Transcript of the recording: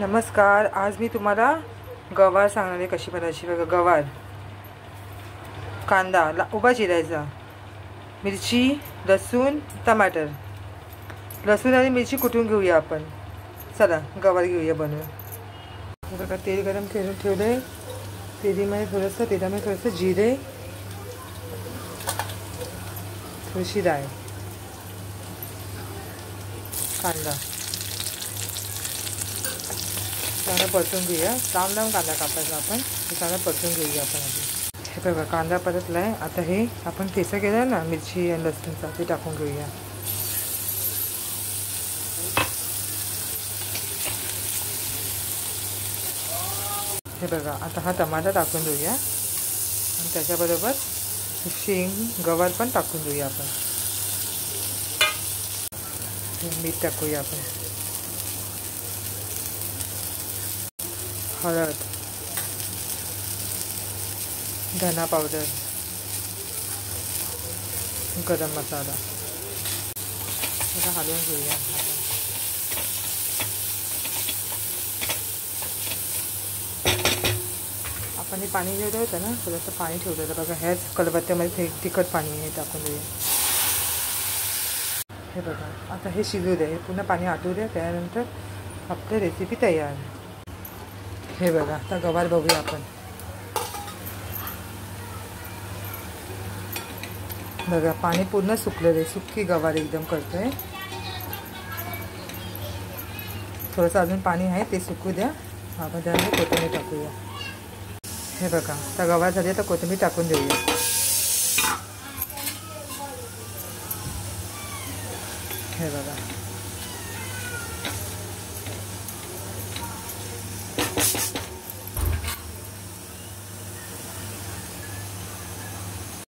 नमस्कार, आज मी तुम्हाला गवार सांगणार आहे कशी बनायची. बघा, गवार, कांदा उभा चिरायचा, मिरची, लसूण, टमाटर. लसूण आणि मिरची कुटून घेऊया आपण. चला गवार घेऊया बनवून. बघा, तेल गरम करून ठेवले. तेलामध्ये थोडंसं जिरे, थोडीशी डाळ, कांदा चांगला परतून घेऊया. लांब कांदा कापायचा आपण. हे चांगला परतून घेऊया आपण आधी. हे बघा, कांदा परतला आहे. आता हे आपण ठेचा केला ना मिरची आणि लसूणचा, ते टाकून घेऊया. हे बघा, आता हा टमाटा टाकून देऊया आणि त्याच्याबरोबर गवार पण टाकून देऊया आपण. मीठ टाकूया आपण, हळद, धना पावडर, गरम मसाला. आता हलवून घेऊया. आपण हे पाणी ठेवलं होतं ना, थोडंसं पाणी ठेवलं होतं बघा. ह्याच कढईमध्ये तिखट पाणी हे टाकून देऊया. हे बघा, आता हे शिजू द्या. हे पूर्ण पाणी आटू द्या. त्यानंतर आपली रेसिपी तयार. हे बघा, आता गवार बघूया आपण. बघा, पाणी पूर्ण सुकलेलं आहे. सुकी गवार एकदम करतोय. थोडंसं अजून पाणी आहे, ते सुकू द्या. आपण त्यामध्ये कोथिंबीर टाकूया. हे बघा, आता गवार झाली, तर कोथिंबीर टाकून देऊया. हे बघा,